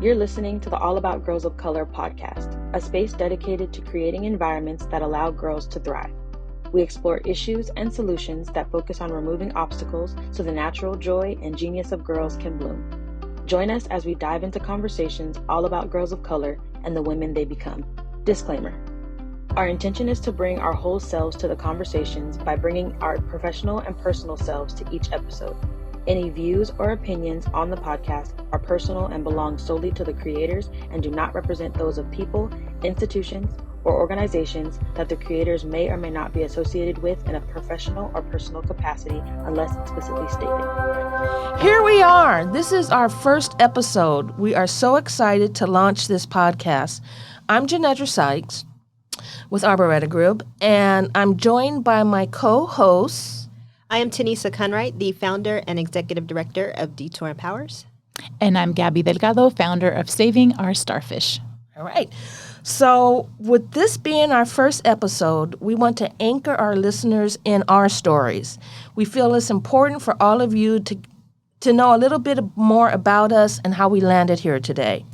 You're listening to the All About Girls of Color podcast, a space dedicated to creating environments that allow girls to thrive. We explore issues and solutions that focus on removing obstacles so the natural joy and genius of girls can bloom. Join us as we dive into conversations all about girls of color and the women they become. Disclaimer. Our intention is to bring our whole selves to the conversations by bringing our professional and personal selves to each episode. Any views or opinions on the podcast are personal and belong solely to the creators and do not represent those of people, institutions, or organizations that the creators may or may not be associated with in a professional or personal capacity unless explicitly stated. Here we are. This is our first episode. We are so excited to launch this podcast. I'm Jandera Sykes with Arboreta Group, and I'm joined by my co-hosts. I am Tinesia Conwright, the founder and executive director of Detour Empowers. And I'm Gabi Delgado, founder of Saving Our Starfish. All right. So with this being our first episode, we want to anchor our listeners in our stories. We feel it's important for all of you to know a little bit more about us and how we landed here today.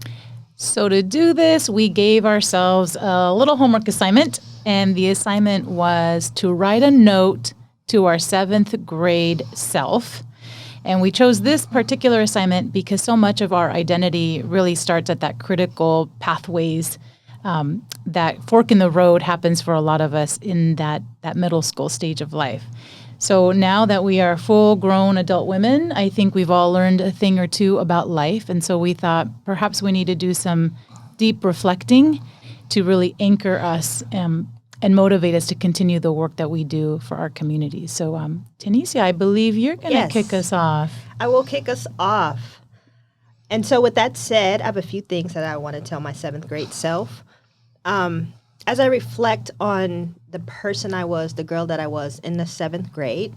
So to do this, we gave ourselves a little homework assignment, and the assignment was to write a note to our 7th grade self. And we chose this particular assignment because so much of our identity really starts at that critical pathways. That fork in the road happens for a lot of us in that middle school stage of life. So now that we are full-grown adult women, I think we've all learned a thing or two about life. And so we thought perhaps we need to do some deep reflecting to really anchor us and motivate us to continue the work that we do for our community. So, Tinesia, I believe you're going to kick us off. I will kick us off. And so with that said, I have a few things that I want to tell my 7th grade self. As I reflect on the person I was, the girl that I was in the 7th grade,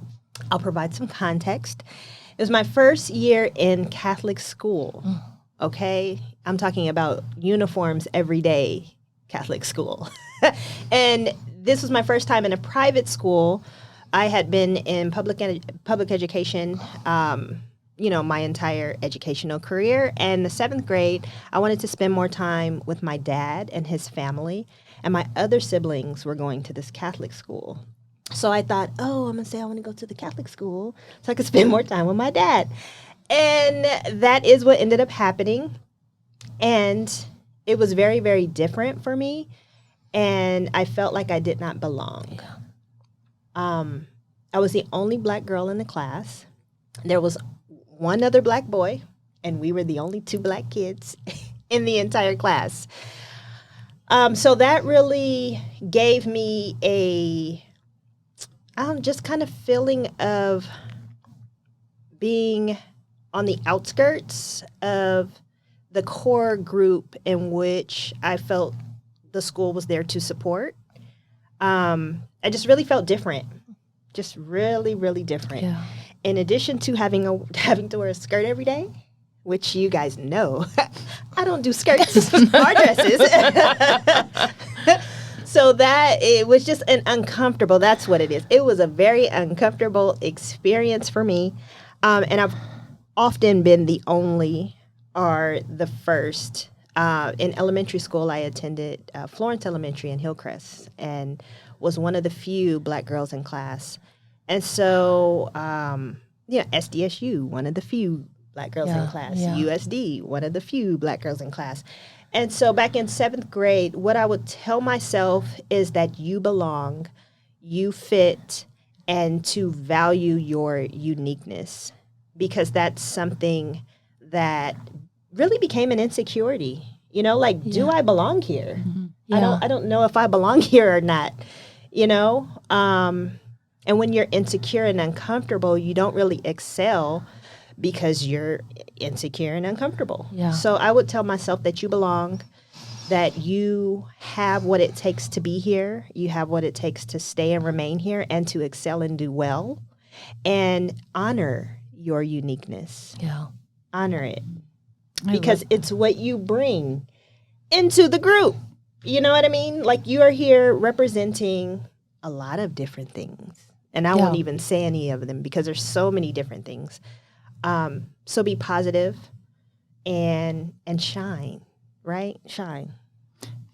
I'll provide some context. It was my first year in Catholic school, okay? I'm talking about uniforms every day, Catholic school. And this was my first time in a private school. I had been in public education, my entire educational career. And the 7th grade, I wanted to spend more time with my dad and his family. And my other siblings were going to this Catholic school. So I thought, I'm going to say I want to go to the Catholic school so I could spend more time with my dad. And that is what ended up happening. And it was very, very different for me. And I felt like I did not belong. I was the only black girl in the class. There was one other black boy, and we were the only 2 black kids in the entire class. So that really gave me a just kind of feeling of being on the outskirts of the core group in which I felt the school was there to support. I just really felt different, just really, really different. Yeah. In addition to having to wear a skirt every day, which you guys know, I don't do skirts or dresses. So that it was just an uncomfortable. That's what it is. It was a very uncomfortable experience for me, and I've often been the only or the first. In elementary school, I attended Florence Elementary in Hillcrest and was one of the few black girls in class. And so, SDSU, one of the few black girls in class. Yeah. USD, one of the few black girls in class. And so back in 7th grade, what I would tell myself is that you belong, you fit, and to value your uniqueness, because that's something that really became an insecurity. Do I belong here? Mm-hmm. Yeah. I don't know if I belong here or not, and when you're insecure and uncomfortable, you don't really excel because you're insecure and uncomfortable. Yeah. So I would tell myself that you belong, that you have what it takes to be here. You have what it takes to stay and remain here and to excel and do well, and honor your uniqueness. Yeah. Honor it. Because it's what you bring into the group. You know what I mean? Like, you are here representing a lot of different things. And I won't even say any of them because there's so many different things. So be positive. and shine, right? Shine.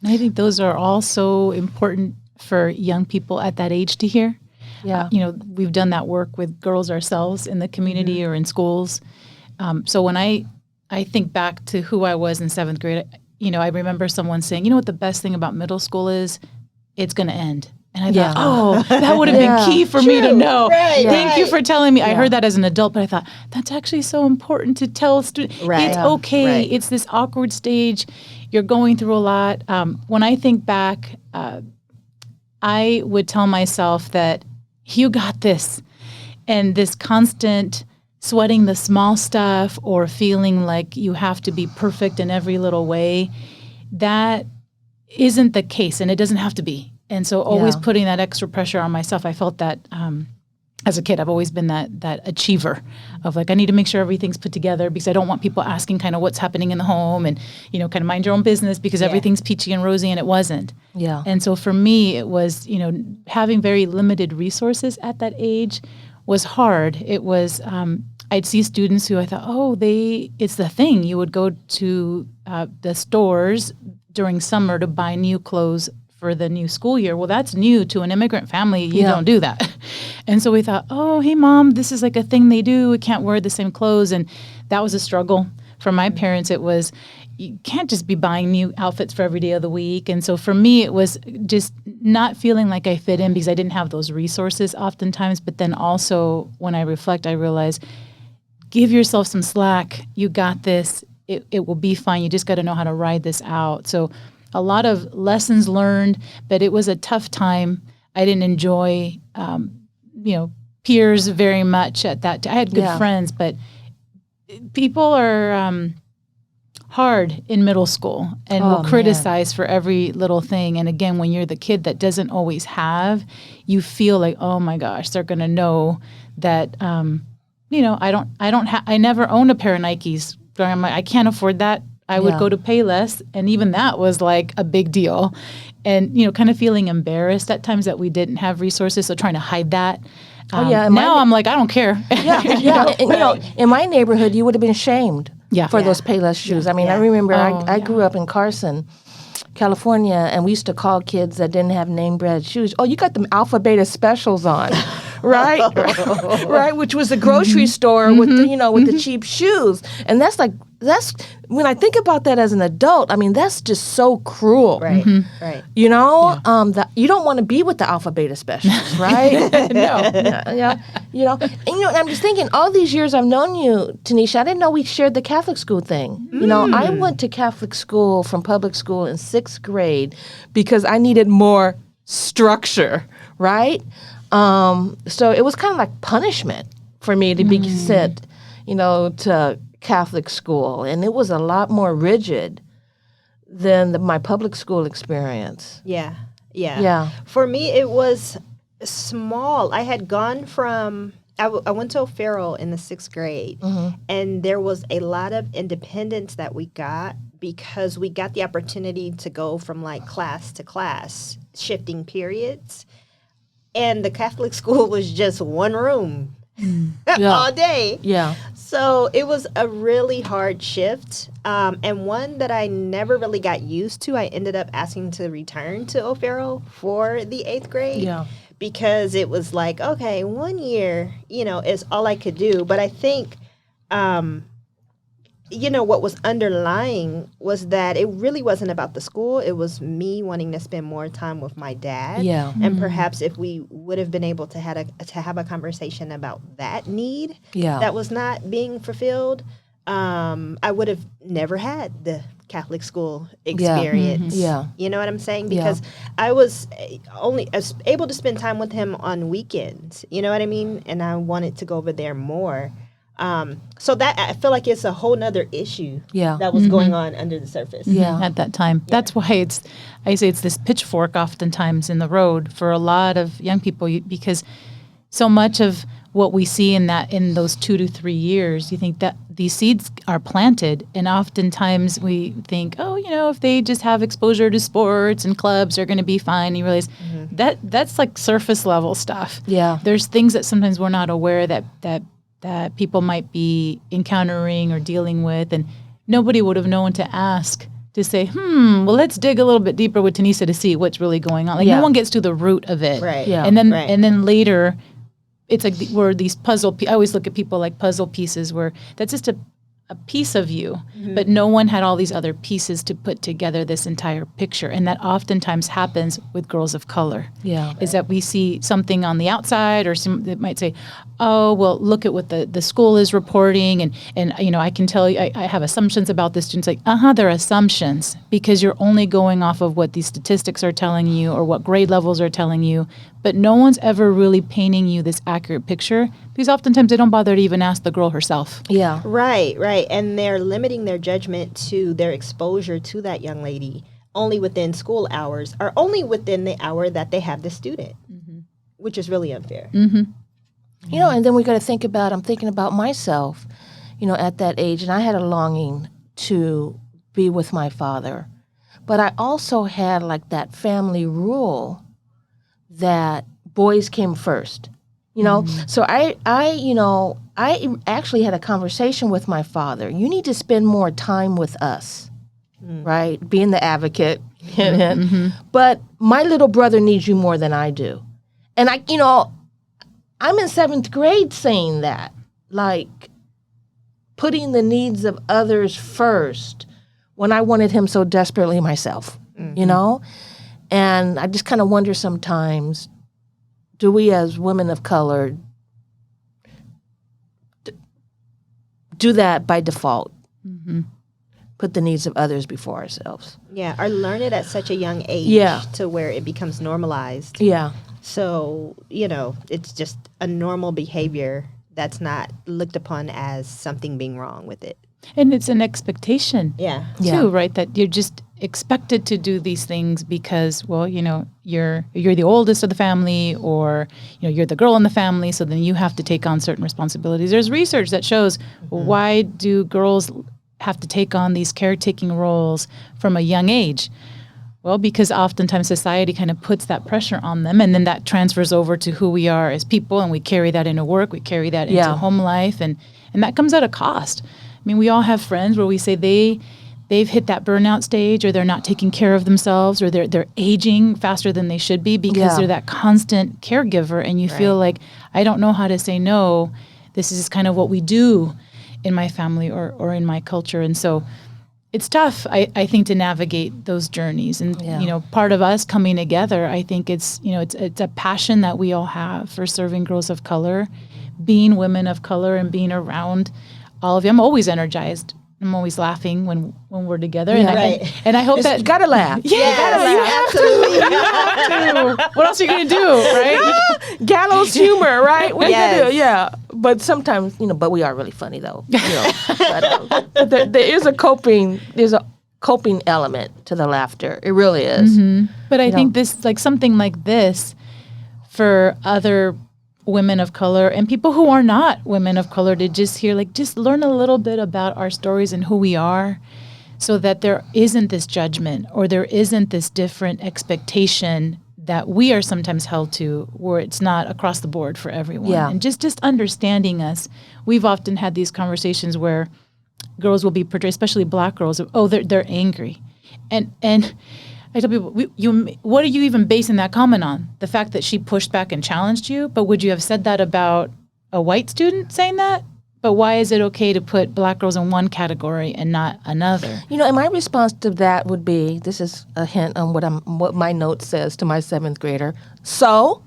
And I think those are all so important for young people at that age to hear. Yeah. We've done that work with girls ourselves in the community or in schools. So when I think back to who I was in 7th grade, I remember someone saying, what the best thing about middle school is? It's going to end. And I thought, oh, that would have been key for me to know. Right, Thank you for telling me. I Yeah. heard that as an adult, but I thought, that's actually so important to tell students. Right. It's Yeah. okay. Right. It's this awkward stage. You're going through a lot. When I think back, I would tell myself that you got this. And this constant sweating the small stuff or feeling like you have to be perfect in every little way, that isn't the case, and it doesn't have to be. And so always putting that extra pressure on myself. I felt that as a kid, I've always been that achiever of like, I need to make sure everything's put together because I don't want people asking kind of what's happening in the home and, kind of mind your own business because everything's peachy and rosy, and it wasn't. Yeah. And so for me, it was, having very limited resources at that age was hard. It was, I'd see students who I thought, it's the thing. You would go to the stores during summer to buy new clothes for the new school year. Well, that's new to an immigrant family. You don't do that. And so we thought, hey, Mom, this is like a thing they do. We can't wear the same clothes. And that was a struggle. For my parents, it was, you can't just be buying new outfits for every day of the week. And so for me, it was just not feeling like I fit in because I didn't have those resources oftentimes. But then also when I reflect, I realize, give yourself some slack. You got this. It will be fine. You just got to know how to ride this out. So a lot of lessons learned, but it was a tough time. I didn't enjoy, peers very much at that. I had good friends, but people are hard in middle school and will criticize for every little thing. And again, when you're the kid that doesn't always have, you feel like, oh my gosh, they're going to know that, I never owned a pair of Nikes. I can't afford that. I would go to Payless, and even that was like a big deal. And, kind of feeling embarrassed at times that we didn't have resources, so trying to hide that. Now I'm like, I don't care. And, in my neighborhood, you would have been shamed for those Payless shoes. I mean, I remember I grew up in Carson, California, and we used to call kids that didn't have name brand shoes, you got them Alpha Beta specials on. Right, right, which was a grocery store with the cheap shoes, and that's when I think about that as an adult. I mean, that's just so cruel, right? Right. You don't want to be with the Alpha Beta specials, right? No, and I'm just thinking, all these years I've known you, Tinesia, I didn't know we shared the Catholic school thing. I went to Catholic school from public school in 6th grade because I needed more structure, right? So it was kind of like punishment for me to be sent, to Catholic school. And it was a lot more rigid than my public school experience. Yeah. For me, it was small. I had gone from, I went to O'Farrell in the 6th grade, and there was a lot of independence that we got because we got the opportunity to go from like class to class, shifting periods. And the Catholic school was just one room all day. Yeah. So it was a really hard shift, and one that I never really got used to. I ended up asking to return to O'Farrell for the 8th grade because it was like, okay, 1 year, is all I could do. But I think, what was underlying was that it really wasn't about the school. It was me wanting to spend more time with my dad. Yeah. And perhaps if we would have been able to have a conversation about that need that was not being fulfilled, I would have never had the Catholic school experience. You know what I'm saying? Because I was only able to spend time with him on weekends. You know what I mean? And I wanted to go over there more. So that I feel like it's a whole nother issue that was going on under the surface. At that time. That's why I say it's this pitchfork oftentimes in the road for a lot of young people, because so much of what we see in those 2 to 3 years, you think that these seeds are planted, and oftentimes we think, if they just have exposure to sports and clubs, they're going to be fine. And you realize that's like surface level stuff. Yeah. There's things that sometimes we're not aware that people might be encountering or dealing with, and nobody would have known to ask to say, well, let's dig a little bit deeper with Tinesia to see what's really going on. Like no one gets to the root of it. Right. Yeah. And then later, it's like we're these puzzle. I always look at people like puzzle pieces, where that's just a piece of you, but no one had all these other pieces to put together this entire picture. And that oftentimes happens with girls of color. Yeah. Is that we see something on the outside, or some that might say, oh, well, look at what the school is reporting. And I can tell you, I have assumptions about this. Students like, they're assumptions, because you're only going off of what these statistics are telling you or what grade levels are telling you. But no one's ever really painting you this accurate picture, because oftentimes they don't bother to even ask the girl herself. Yeah. Right. And they're limiting their judgment to their exposure to that young lady only within school hours, or only within the hour that they have the student, which is really unfair. And then we got to think about, I'm thinking about myself, at that age, and I had a longing to be with my father. But I also had like that family rule that boys came first, So I actually had a conversation with my father. You need to spend more time with us, right? Being the advocate. But my little brother needs you more than I do. And I'm in 7th grade saying that, like putting the needs of others first when I wanted him so desperately myself, And I just kind of wonder sometimes, do we as women of color do that by default? Put the needs of others before ourselves. Yeah, or learn it at such a young age to where it becomes normalized. Yeah. So, it's just a normal behavior that's not looked upon as something being wrong with it. And it's an expectation, too, right? That you're just expected to do these things because, well, you're the oldest of the family, or you're the girl in the family, so then you have to take on certain responsibilities. There's research that shows why do girls have to take on these caretaking roles from a young age? Well, because oftentimes society kind of puts that pressure on them, and then that transfers over to who we are as people, and we carry that into work, we carry that into home life, and that comes at a cost. I mean, we all have friends where we say they've hit that burnout stage, or they're not taking care of themselves, or they're aging faster than they should be because they're that constant caregiver, and you feel like, I don't know how to say no. This is kind of what we do in my family or in my culture. And so it's tough, I think, to navigate those journeys. And, part of us coming together, I think it's a passion that we all have for serving girls of color, being women of color, and being around all of you. I'm always energized. I'm always laughing when we're together. And I hope that... You gotta laugh. You have to. What else are you going to do, right? Gallows humor, right? What are you Yes. gonna do? Yeah. But sometimes, but we are really funny though. But there is a coping element to the laughter. It really is. But I think this, like something like this, for other women of color and people who are not women of color, to just hear, just learn a little bit about our stories and who we are, so that there isn't this judgment, or there isn't this different expectation that we are sometimes held to, where it's not across the board for everyone. Yeah. And just understanding us. We've often had these conversations where girls will be portrayed, especially Black girls, they're angry. And I tell people, what are you even basing that comment on? The fact that she pushed back and challenged you? But would you have said that about a white student saying that? But why is it okay to put Black girls in one category and not another? And my response to that would be, this is a hint on what my note says to my 7th grader. So?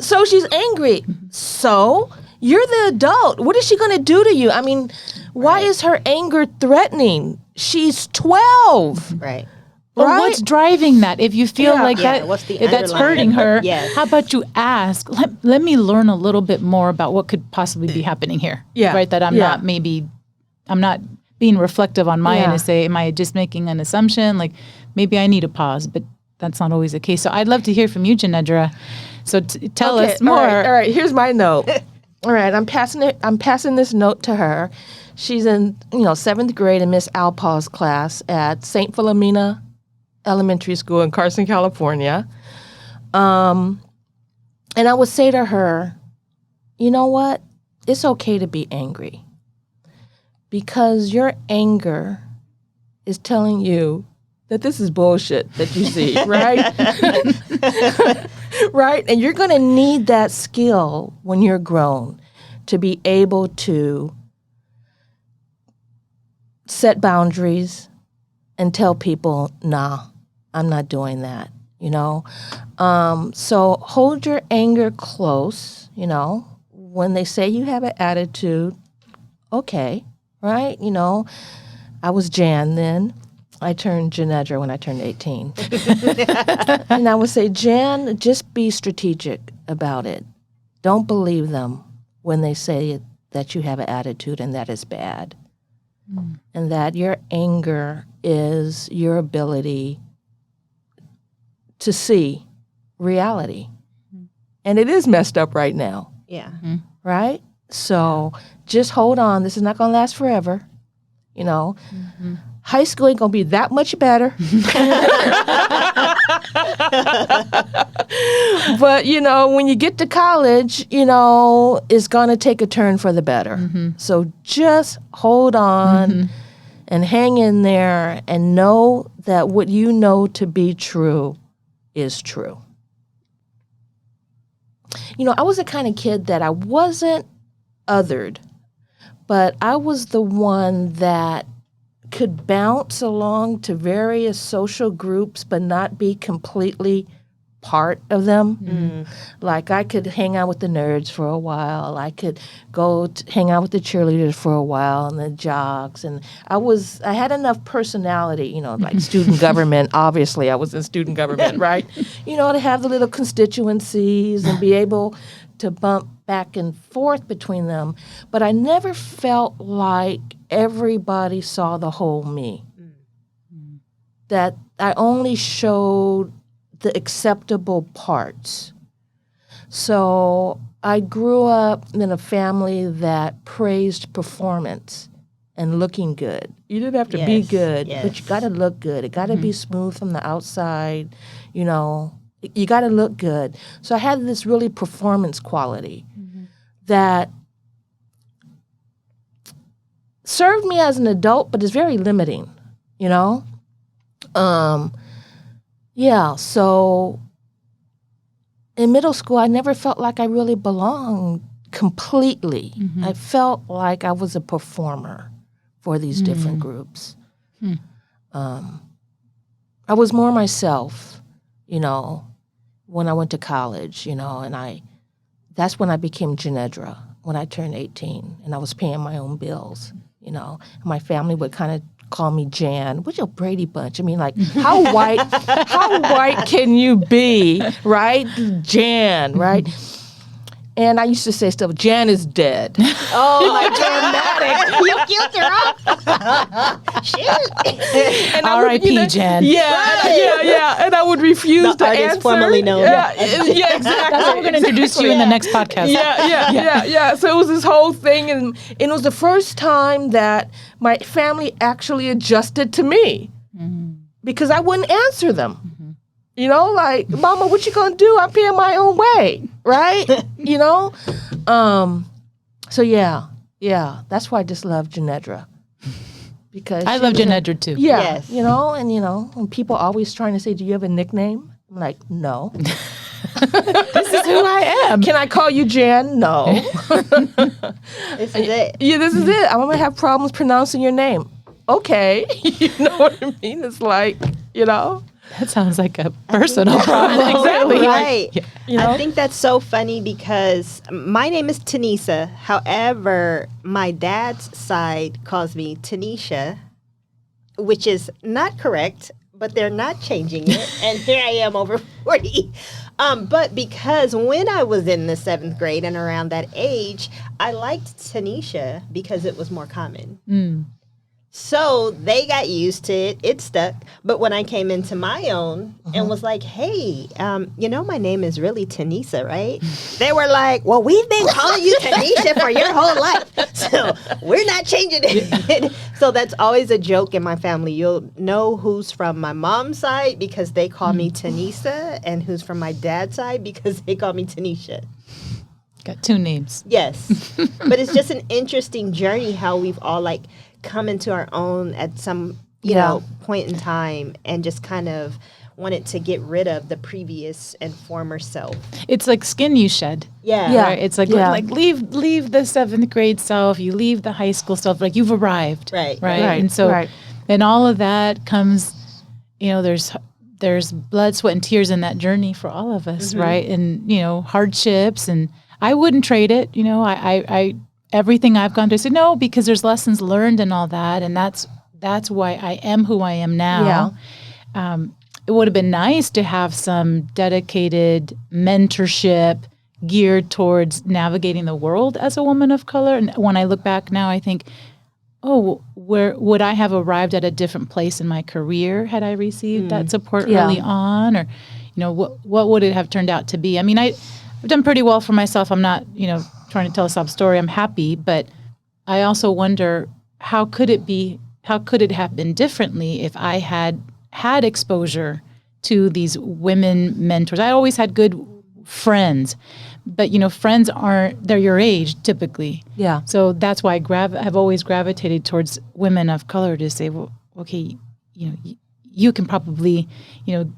So she's angry. So? You're the adult. What is she going to do to you? I mean, why is her anger threatening? She's 12. Right. Or Right? what's driving that? If you feel like that, what's the if that's underlying- hurting her, Yes. how about you ask, let me learn a little bit more about what could possibly be happening here. Yeah. Right? That I'm not being reflective on my end Yeah. to say, am I just making an assumption? Like, maybe I need a pause, but that's not always the case. So I'd love to hear from you, Jandera. So tell Okay, us more. All right, here's my note. All right, I'm passing this note to her. She's in 7th grade in Miss Alpaw's class at St. Philomena Elementary School in Carson, California. And I would say to her, you know what? It's okay to be angry. because your anger is telling you that this is bullshit that you see, right? Right? And you're going to need that skill when you're grown to be able to set boundaries and tell people, nah, I'm not doing that, you know? So hold your anger close, you know? When they say you have an attitude, okay, right? You know, I was Jan then. I turned Jandera when I turned 18. And I would say, Jan, just be strategic about it. Don't believe them when they say that you have an attitude and that is bad. And that your anger is your ability to see reality. And it is messed up right now. Yeah. Right? So just hold on. This is not going to last forever. You know, high school ain't going to be that much better. But, you know, when you get to college, you know, it's going to take a turn for the better. So just hold on and hang in there and know that what you know to be true is true. You know, I was the kind of kid that I wasn't othered, but I was the one that could bounce along to various social groups but not be completely part of them. Like I could hang out with the nerds for a while. I could go hang out with the cheerleaders for a while and the jocks. And I had enough personality, you know, like student government. Obviously, I was in student government, right? You know, to have the little constituencies and be able to bump back and forth between them. But I never felt like everybody saw the whole me. That I only showed the acceptable parts. So I grew up in a family that praised performance and looking good. You didn't have to be good, but you got to look good. It got to be smooth from the outside, you know. You got to look good. So I had this really performance quality that served me as an adult, but is very limiting, you know. Yeah, so in middle school, I never felt like I really belonged completely. I felt like I was a performer for these different groups. I was more myself, you know, when I went to college, you know, and that's when I became Jandera, when I turned 18, and I was paying my own bills, you know. And my family would kind of call me Jan. What's your Brady Bunch? I mean, like, how white can you be, right? Jan, right? And I used to say stuff, Jan is dead. Oh, like dramatic. You killed her off. Shit. R.I.P. Jan. Yeah. And I would refuse to artist answer. formerly known. Yeah, exactly. That's how we're going to introduce you in the next podcast. Yeah. So it was this whole thing, and it was the first time that my family actually adjusted to me because I wouldn't answer them. You know, like, Mama, what you gonna do? I'm paying my own way, right? You know? So yeah, that's why I just love Jandera. Because I love Jandera too. Yeah, Yes. you know, and people always trying to say, do you have a nickname? I'm like, no. This is who I am. Can I call you Jan? No. This is it. Yeah, this is it. I'm gonna have problems pronouncing your name. Okay. You know what I mean? It's like, you know. That sounds like a personal problem. Exactly. Right. Yeah. You know? I think that's so funny because my name is Tinesia. However, my dad's side calls me Tinesia, which is not correct, but they're not changing it. And here I am over 40. But because when I was in the 7th grade and around that age, I liked Tinesia because it was more common. So they got used to it. It stuck. But when I came into my own and was like, hey, you know, my name is really Tinesia, right? They were like, well, we've been calling you Tinesia for your whole life. So we're not changing it. So that's always a joke in my family. You'll know who's from my mom's side because they call me Tinesia and who's from my dad's side because they call me Tinesia. Got two names. Yes. But it's just an interesting journey how we've all like come into our own at some, you know, point in time and just kind of wanted to get rid of the previous and former self. It's like skin you shed. Yeah. Right? It's like leave the 7th grade self, you leave the high school self, like you've arrived. Right. And so and all of that comes, you know, there's blood, sweat, and tears in that journey for all of us, right? And, you know, hardships, and I wouldn't trade it. You know, I everything I've gone through, I said no, because there's lessons learned and all that, and that's why I am who I am now. It would have been nice to have some dedicated mentorship geared towards navigating the world as a woman of color. And when I look back now, I think, oh, where would I have arrived at a different place in my career had I received that support early on? Or, you know, what would it have turned out to be? I mean, I've done pretty well for myself. I'm not, you know, trying to tell a sob story. I'm happy, but I also wonder, how could it have been differently if I had exposure to these women mentors? I always had good friends, but, you know, friends they're your age typically. Yeah. So that's why I've always gravitated towards women of color to say, well, okay, you know, you can probably, you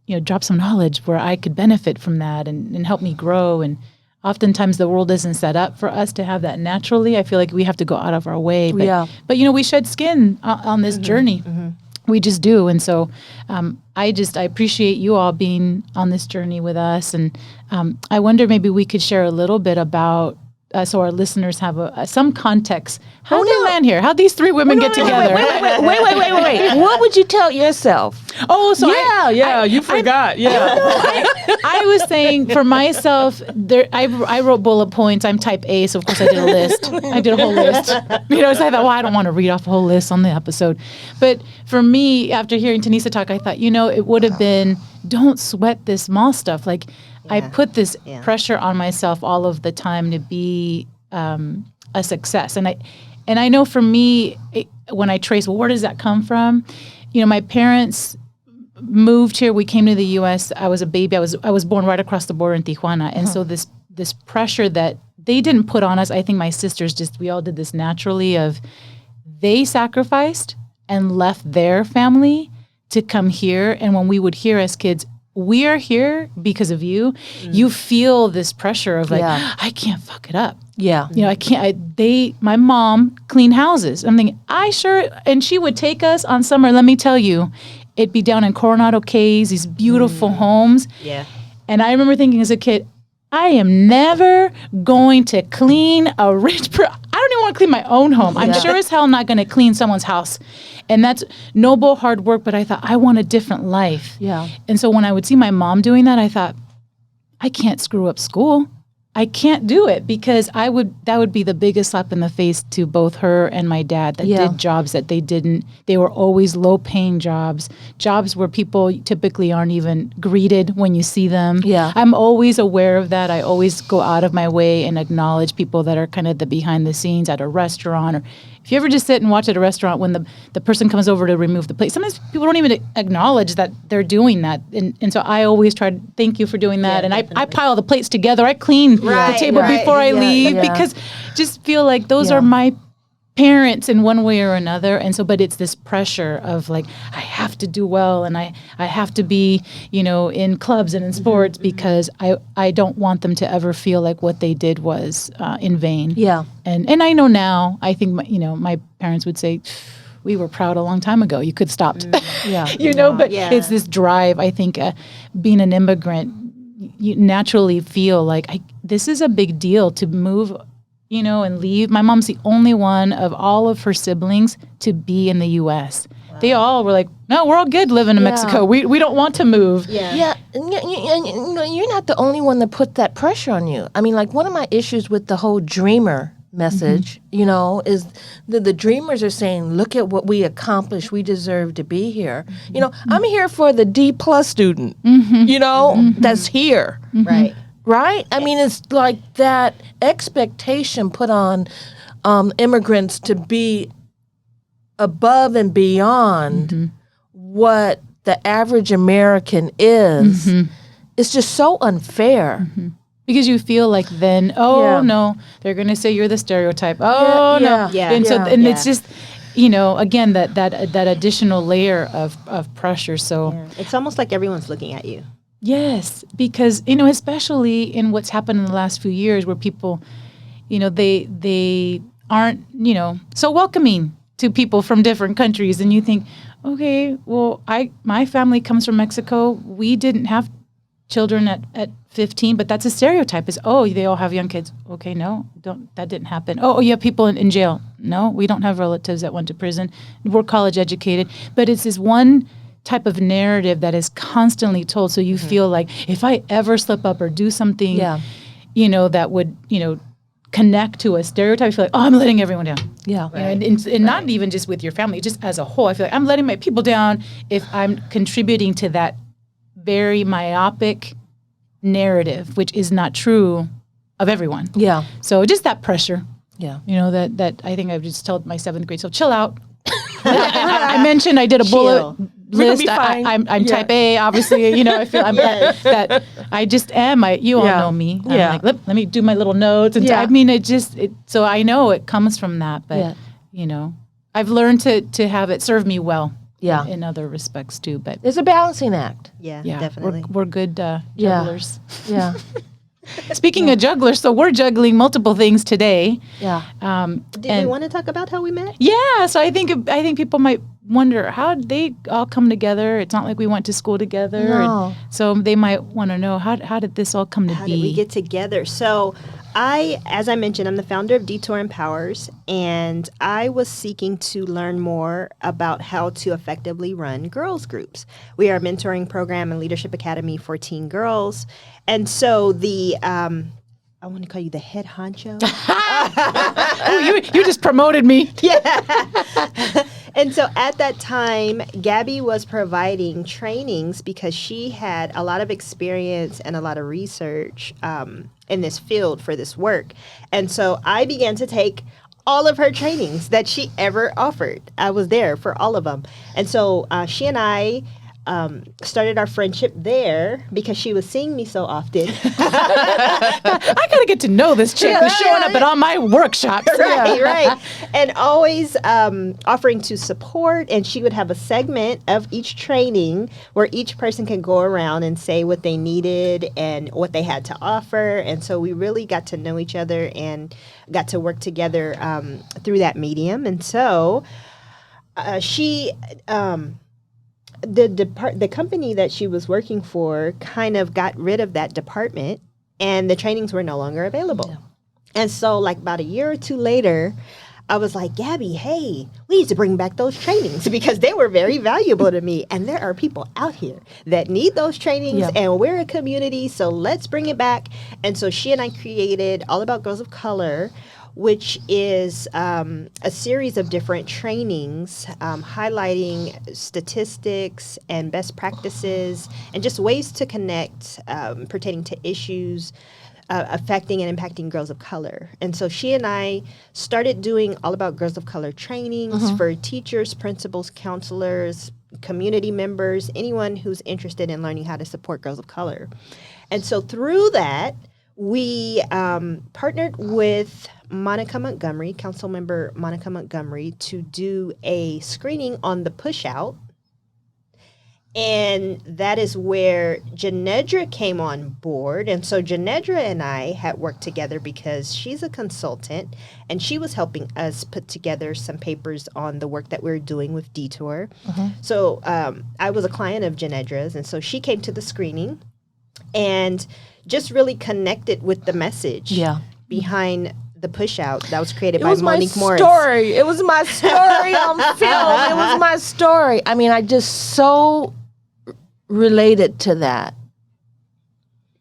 know, drop some knowledge where I could benefit from that and help me grow. And oftentimes the world isn't set up for us to have that naturally. I feel like we have to go out of our way. But you know, we shed skin on this journey. We just do. And so I appreciate you all being on this journey with us. And I wonder maybe we could share a little bit about, so our listeners have some context. How did they land here? How these three women get together? Wait. What would you tell yourself? Oh, so you forgot. I was saying for myself, I wrote bullet points. I'm type A, so of course I did a list. I did a whole list. You know, so I thought, well, I don't want to read off a whole list on the episode. But for me, after hearing Tinesia talk, I thought, you know, it would have been, don't sweat this small stuff. Like, I put this pressure on myself all of the time to be a success. And I know for me, when I trace, well, where does that come from? You know, my parents moved here. We came to the U.S. I was a baby. I was born right across the border in Tijuana. And so this pressure that they didn't put on us, I think my sisters we all did this naturally of, they sacrificed and left their family to come here. And when we would hear as kids, we are here because of you. You feel this pressure of like, I can't fuck it up. Yeah. You know, I can't, my mom cleaned houses. I'm thinking, and she would take us on summer, let me tell you, it'd be down in Coronado Cays, these beautiful homes. Yeah. And I remember thinking as a kid, I am never going to clean I don't even want to clean my own home. I'm sure as hell not going to clean someone's house. And that's noble, hard work, but I thought, I want a different life. Yeah. And so when I would see my mom doing that, I thought, I can't screw up school. I can't do it, because that would be the biggest slap in the face to both her and my dad that did jobs that they were always low paying jobs where people typically aren't even greeted when you see them. Yeah. I'm always aware of that. I always go out of my way and acknowledge people that are kind of the behind the scenes at a restaurant, or if you ever just sit and watch at a restaurant when the person comes over to remove the plate, sometimes people don't even acknowledge that they're doing that. And so I always try to thank you for doing that. And I pile the plates together. I clean the table before I leave because just feel like those are my parents in one way or another. And so, but it's this pressure of like, I have to do well, and I have to be, you know, in clubs and in sports because I don't want them to ever feel like what they did was in vain. Yeah. And I know now, I think, my parents would say, we were proud a long time ago. You could have stopped. But it's this drive. I think being an immigrant, you naturally feel like this is a big deal to move, and leave. My mom's the only one of all of her siblings to be in the U.S. Wow. They all were like, no, we're all good living in Mexico. We don't want to move. Yeah. And you're not the only one that put that pressure on you. I mean, like, one of my issues with the whole dreamer message, is the dreamers are saying, look at what we accomplished. We deserve to be here. I'm here for the D+ student, that's here. Right. Right? I mean, it's like that expectation put on immigrants to be above and beyond what the average American is. It's just so unfair. Because you feel like then, no, they're going to say you're the stereotype. Oh, no. Yeah. And so, Yeah. and it's just, again, that additional layer of pressure. So, It's almost like everyone's looking at you. yes, because, especially in what's happened in the last few years where people, they aren't, so welcoming to people from different countries. And you think, okay, well, my family comes from Mexico. We didn't have children at 15, but that's a stereotype is, they all have young kids. Okay, no, that didn't happen. Oh, you have people in jail. No, we don't have relatives that went to prison. We're college educated. But it's this one type of narrative that is constantly told. So you feel like if I ever slip up or do something, that would, connect to a stereotype, I feel like, I'm letting everyone down. Yeah. And not even just with your family, just as a whole. I feel like I'm letting my people down if I'm contributing to that very myopic narrative, which is not true of everyone. Yeah. So just that pressure. Yeah. That I think I've just told my 7th grade, so chill out. I mentioned I did a bullet list. I'm type A, obviously. I feel that I just am. You all know me. I'm like, let me do my little notes. And I mean, so I know it comes from that. But, I've learned to have it serve me well. Yeah. In other respects too, but it's a balancing act. Yeah, definitely. We're good jugglers. Yeah. Speaking of jugglers, so we're juggling multiple things today. Yeah. Did we want to talk about how we met? Yeah. So I think people might wonder, how did they all come together? It's not like we went to school together. No. So they might want to know, how did this all come to How be? did we get together? So as I mentioned, I'm the founder of Detour Empowers, and I was seeking to learn more about how to effectively run girls groups. We are a mentoring program and leadership academy for teen girls. And so I want to call you the head honcho. You just promoted me. And so at that time, Gabby was providing trainings because she had a lot of experience and a lot of research in this field for this work. And so I began to take all of her trainings that she ever offered. I was there for all of them. And so she and I started our friendship there because she was seeing me so often. I got to get to know this chick who's showing up at all my workshops. Right. And always offering to support. And she would have a segment of each training where each person can go around and say what they needed and what they had to offer. And so we really got to know each other and got to work together through that medium. And so she... The company that she was working for kind of got rid of that department, and the trainings were no longer available. Yeah. And so like about a year or two later, I was like, Gabby, hey, we need to bring back those trainings because they were very valuable to me. And there are people out here that need those trainings, and we're a community, so let's bring it back. And so she and I created All About Girls of Color, which is a series of different trainings highlighting statistics and best practices and just ways to connect pertaining to issues affecting and impacting girls of color. And so she and I started doing All About Girls of Color trainings for teachers, principals, counselors, community members, anyone who's interested in learning how to support girls of color. And so through that, we partnered with Monica Montgomery, council member Monica Montgomery, to do a screening on the push out. And that is where Jandera came on board. And so Jandera and I had worked together because she's a consultant and she was helping us put together some papers on the work that we were doing with Detour. So I was a client of Jandera's, and so she came to the screening and just really connected with the message behind the push out that was created by Monique Morris. It was my story on film. It was my story. I mean, I just so related to that.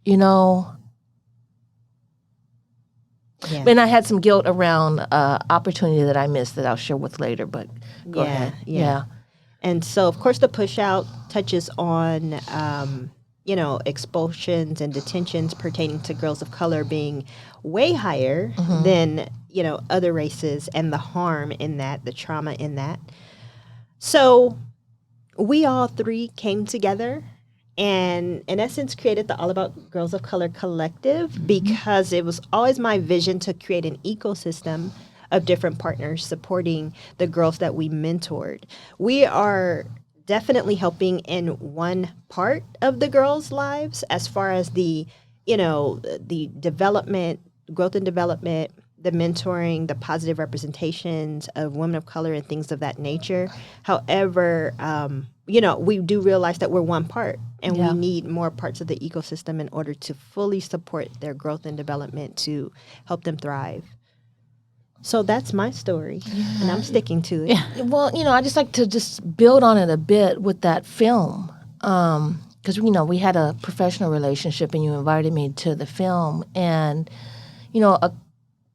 And I had some guilt around opportunity that I missed that I'll share with later, but go ahead. Yeah. And so, of course, the push out touches on expulsions and detentions pertaining to girls of color being way higher than, other races, and the harm in that, the trauma in that. So we all three came together and in essence created the All About Girls of Color Collective because it was always my vision to create an ecosystem of different partners supporting the girls that we mentored. We are definitely helping in one part of the girls' lives as far as the development, growth and development, the mentoring, the positive representations of women of color and things of that nature. However, we do realize that we're one part and we need more parts of the ecosystem in order to fully support their growth and development to help them thrive. So that's my story, and I'm sticking to it. Yeah. Well, I just like to just build on it a bit with that film. Because, we had a professional relationship and you invited me to the film. And, a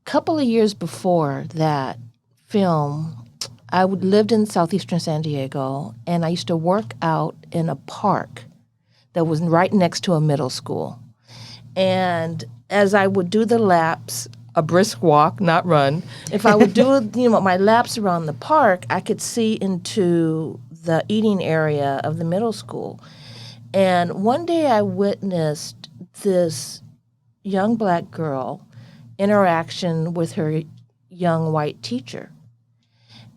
couple of years before that film, I lived in southeastern San Diego, and I used to work out in a park that was right next to a middle school. And as I would do the laps, a brisk walk, not run, if I would do my laps around the park, I could see into the eating area of the middle school. And one day I witnessed this young black girl interaction with her young white teacher.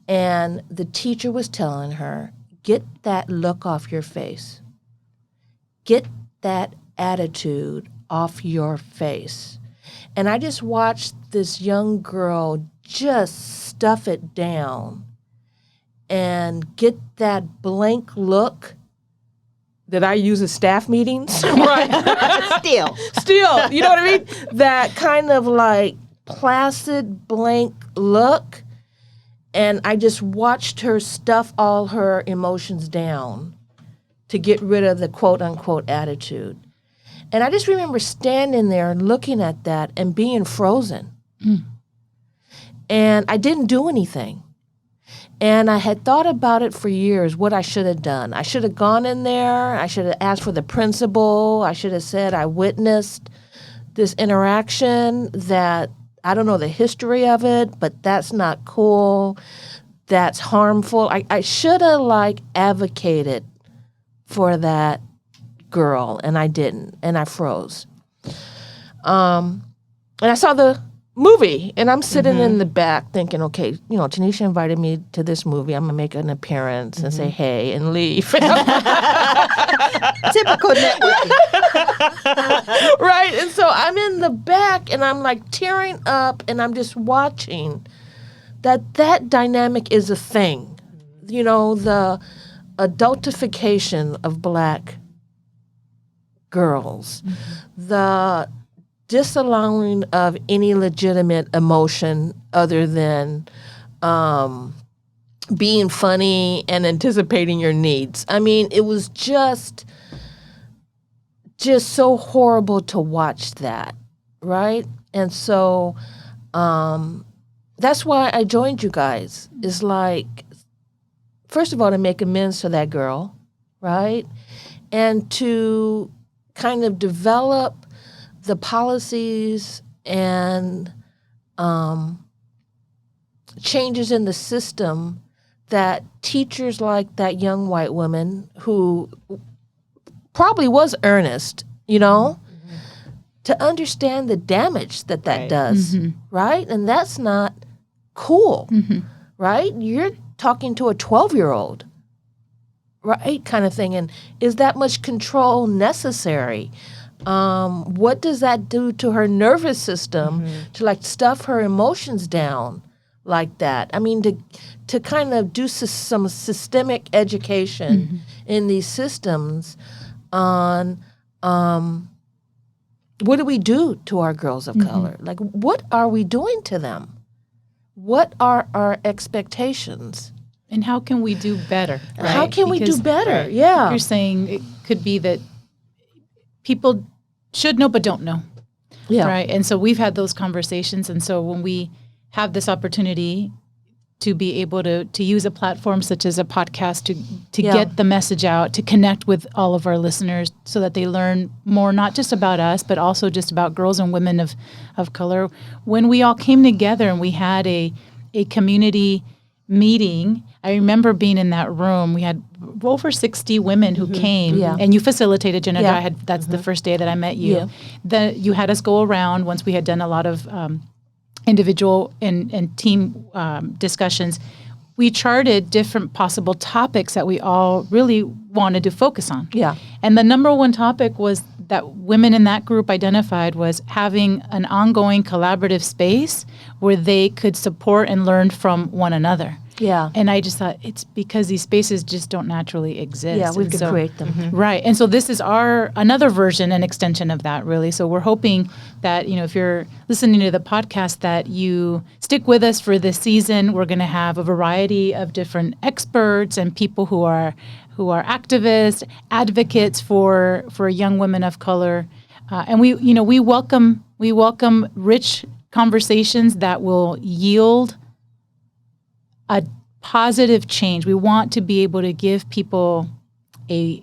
And the teacher was telling her, get that look off your face. Get that attitude off your face. And I just watched this young girl just stuff it down and get that blank look that I use at staff meetings. Right. Still, you know what I mean? That kind of like placid blank look. And I just watched her stuff all her emotions down to get rid of the quote unquote attitude. And I just remember standing there and looking at that and being frozen. And I didn't do anything. And I had thought about it for years, what I should have done. I should have gone in there. I should have asked for the principal. I should have said I witnessed this interaction that I don't know the history of it, but that's not cool. That's harmful. I should have advocated for that girl, and I didn't, and I froze. And I saw the movie, and I'm sitting in the back thinking, okay, Tinesia invited me to this movie. I'm going to make an appearance and say hey and leave. Typical networking. Right? And so I'm in the back, and I'm tearing up, and I'm just watching that dynamic is a thing. The adultification of black girls, the disallowing of any legitimate emotion other than being funny and anticipating your needs. I mean, it was just so horrible to watch that, right? And so that's why I joined you guys. It's first of all, to make amends to that girl, right? And to kind of develop the policies and changes in the system that teachers like that young white woman who probably was earnest, to understand the damage that does, right? And that's not cool, right? You're talking to a 12-year-old, right, kind of thing. And is that much control necessary? What does that do to her nervous system to stuff her emotions down like that? I mean, to kind of do some systemic education in these systems on what do we do to our girls of color? What are we doing to them? What are our expectations? And how can we do better? Right? How can we do better? Right, Yeah. You're saying it could be that people should know but don't know. Yeah. Right. And so we've had those conversations. And so when we have this opportunity to be able to use a platform such as a podcast to get the message out, to connect with all of our listeners so that they learn more, not just about us, but also just about girls and women of color. When we all came together and we had a community meeting, I remember being in that room. We had over 60 women who came, Yeah. and you facilitated, Jandera. Yeah. That's the first day that I met you. Yeah. You had us go around once we had done a lot of individual and team discussions. We charted different possible topics that we all really wanted to focus on. Yeah. And the number one topic was that women in that group identified was having an ongoing collaborative space where they could support and learn from one another. Yeah. And I just thought it's because these spaces just don't naturally exist. Yeah, we And could create them. Right. And so this is another version and extension of that, really. So we're hoping that, if you're listening to the podcast, that you stick with us for this season. We're going to have a variety of different experts and people who are activists, advocates for young women of color. And we welcome rich conversations that will yield a positive change. We want to be able to give people a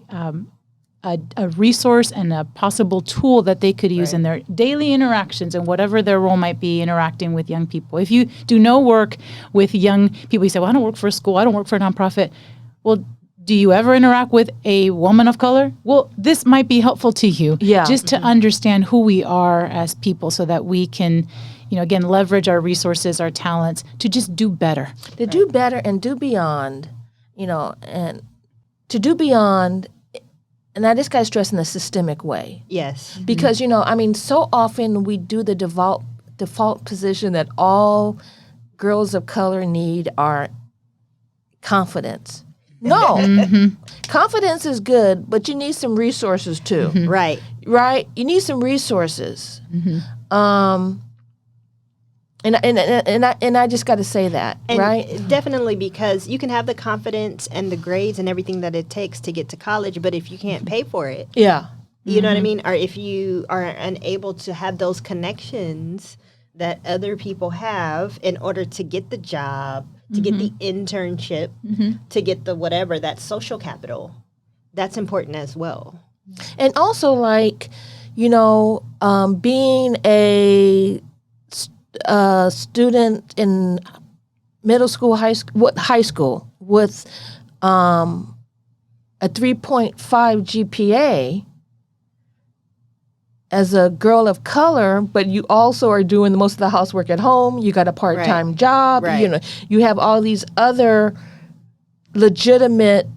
resource and a possible tool that they could use in their daily interactions and whatever their role might be interacting with young people. If you do no work with young people, you say, well, I don't work for a school, I don't work for a nonprofit. Well, do you ever interact with a woman of color? Well, this might be helpful to you just to understand who we are as people so that we can again, leverage our resources, our talents to just do better. To do better and do beyond, and to do beyond, and I just got to stress in a systemic way. Yes. Because, so often we do the default position that all girls of color need are confidence. No. Confidence is good, but you need some resources too. Right. Right? You need some resources. And I just got to say that, And right? definitely, because you can have the confidence and the grades and everything that it takes to get to college, but if you can't pay for it, Yeah. you know what I mean? Or if you are unable to have those connections that other people have in order to get the job, to get the internship, to get the whatever, that social capital, that's important as well. And also, being a student in middle school, high school with a 3.5 GPA as a girl of color, but you also are doing most of the housework at home. You got a part-time job. Right. You have all these other legitimate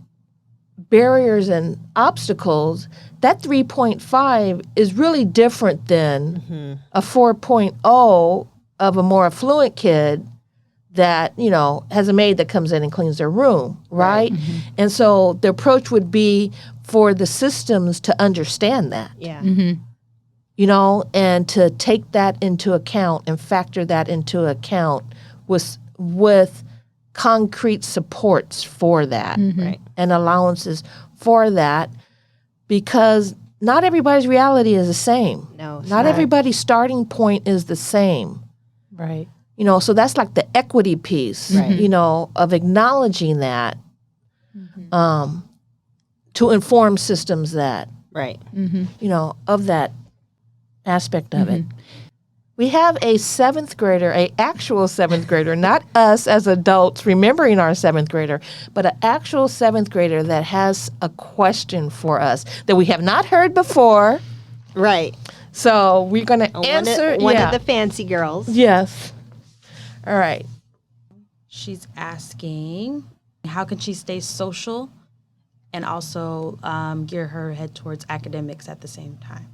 barriers and obstacles. That 3.5 is really different than a 4.0 of a more affluent kid that, has a maid that comes in and cleans their room, right? And so the approach would be for the systems to understand that. Yeah. And to take that into account and factor that into account with concrete supports for that, right? And allowances for that, because not everybody's reality is the same. No, it's not not. everybody's starting point is the same. Right. So that's like the equity piece, of acknowledging that to inform systems that, Right. of that aspect of it. We have a seventh grader, a actual seventh grader, not us as adults remembering our seventh grader, but an actual seventh grader that has a question for us that we have not heard before. Right. So we're going to answer. One of the fancy girls. Yes. All right. She's asking, how can she stay social and also gear her head towards academics at the same time?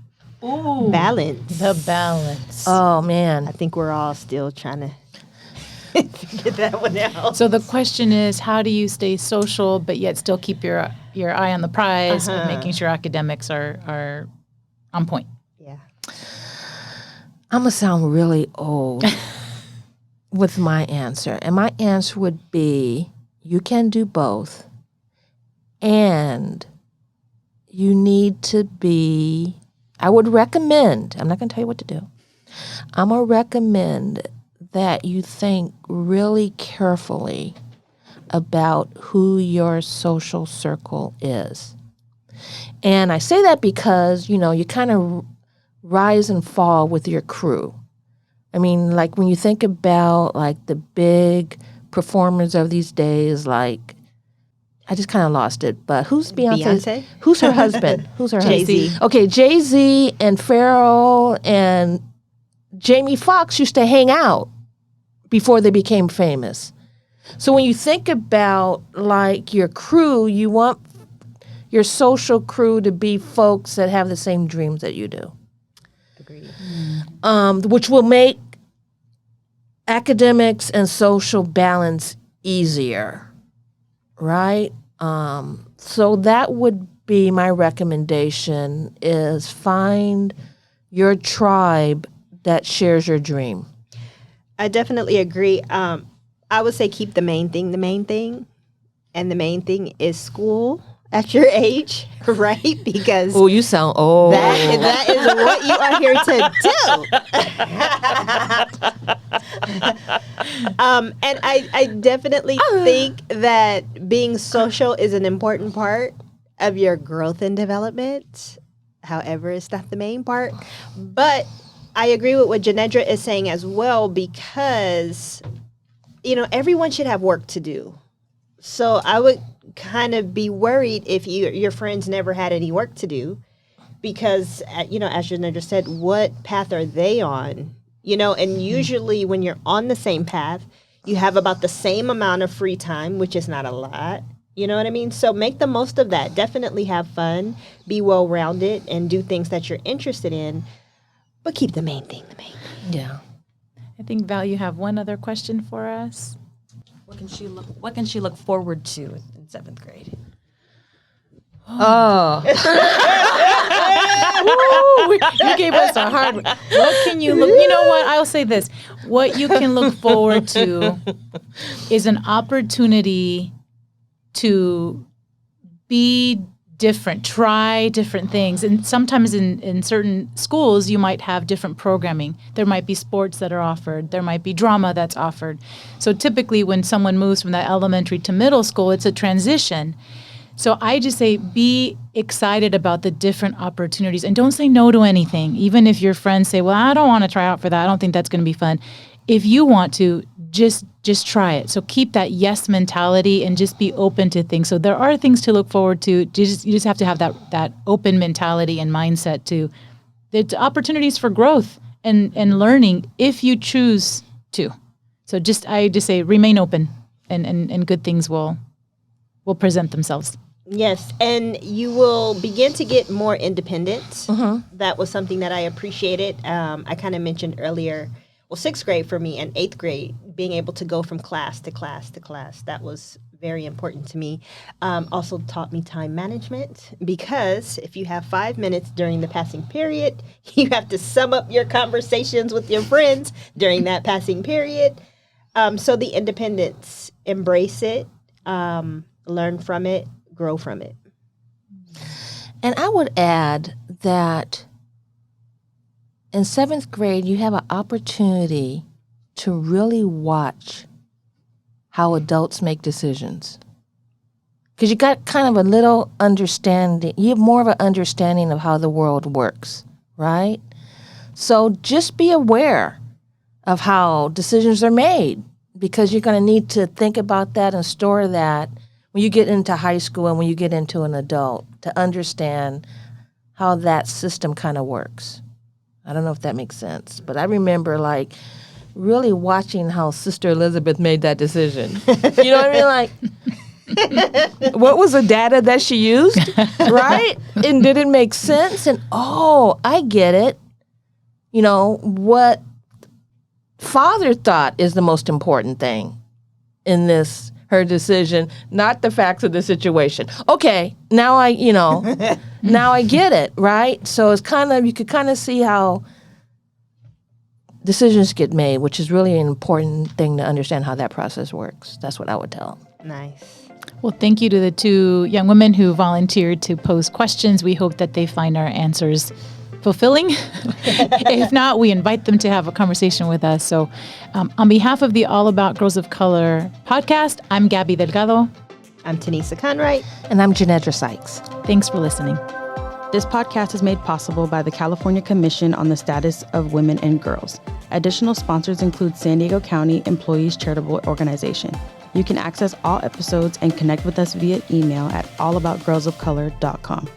Ooh. Balance. The balance. Oh, man. I think we're all still trying to figure that one out. So the question is, how do you stay social but yet still keep your eye on the prize and making sure academics are on point? Yeah. I'm going to sound really old with my answer. And my answer would be, you can do both. And you need to be, I would recommend, I'm not going to tell you what to do. I'm going to recommend that you think really carefully about who your social circle is. And I say that because, you kind of rise and fall with your crew. I mean, like when you think about like the big performers of these days, like I just kind of lost it. But who's Beyonce? Beyonce? Who's her husband? Who's her Jay-Z. husband? Okay, Jay-Z and Pharrell and Jamie Foxx used to hang out before they became famous. So when you think about like your crew, you want your social crew to be folks that have the same dreams that you do. Agreed. Which will make academics and social balance easier, right? So that would be my recommendation, is find your tribe that shares your dream. I definitely agree. I would say keep the main thing. And the main thing is school at your age, right? Because Oh, you sound old. that is what you are here to do. And I definitely think that being social is an important part of your growth and development. However, it's not the main part. But I agree with what Jandera is saying as well, because, everyone should have work to do. So I would kind of be worried if your friends never had any work to do, because, as Jandera said, what path are they on? And usually when you're on the same path, you have about the same amount of free time, which is not a lot. You know what I mean? So make the most of that. Definitely have fun, be well-rounded, and do things that you're interested in, but keep the main thing the main thing. Yeah. I think, Val, you have one other question for us. What can she look forward to in 7th grade? Oh. Ooh, you gave us a hard one. What can you look? You know what? I'll say this. What you can look forward to is an opportunity to be different, try different things. And sometimes in certain schools, you might have different programming. There might be sports that are offered. There might be drama that's offered. So typically when someone moves from that elementary to middle school, it's a transition. So I just say be excited about the different opportunities and don't say no to anything. Even if your friends say, well, I don't want to try out for that. I don't think that's going to be fun. If you want to, just try it. So keep that yes mentality and just be open to things. So there are things to look forward to. You just have to have that open mentality and mindset to the opportunities for growth and learning if you choose to. So I just say remain open and good things will present themselves. Yes, and you will begin to get more independent. That was something that I appreciated. I kind of mentioned earlier, 6th grade for me and 8th grade, being able to go from class to class to class. That was very important to me. Also taught me time management, because if you have 5 minutes during the passing period, you have to sum up your conversations with your friends during that passing period. So the independence, embrace it, learn from it, grow from it. And I would add that in 7th grade, you have an opportunity to really watch how adults make decisions. Because you got kind of a little understanding, you have more of an understanding of how the world works, right? So just be aware of how decisions are made, because you're going to need to think about that and store that when you get into high school and when you get into an adult, to understand how that system kind of works. I don't know if that makes sense, but I remember really watching how Sister Elizabeth made that decision. You know what I mean? What was the data that she used, right? And did it make sense? And I get it. What Father thought is the most important thing in her decision, not the facts of the situation. Okay, now now I get it, right? So it's you could kind of see how decisions get made, which is really an important thing to understand how that process works. That's what I would tell them. Nice. Well, thank you to the 2 young women who volunteered to pose questions. We hope that they find our answers fulfilling. If not, we invite them to have a conversation with us. So on behalf of the All About Girls of Color podcast, I'm Gabby Delgado. I'm Tinesia Conwright. And I'm Jandera Sykes. Thanks for listening. This podcast is made possible by the California Commission on the Status of Women and Girls. Additional sponsors include San Diego County Employees Charitable Organization. You can access all episodes and connect with us via email at allaboutgirlsofcolor.com.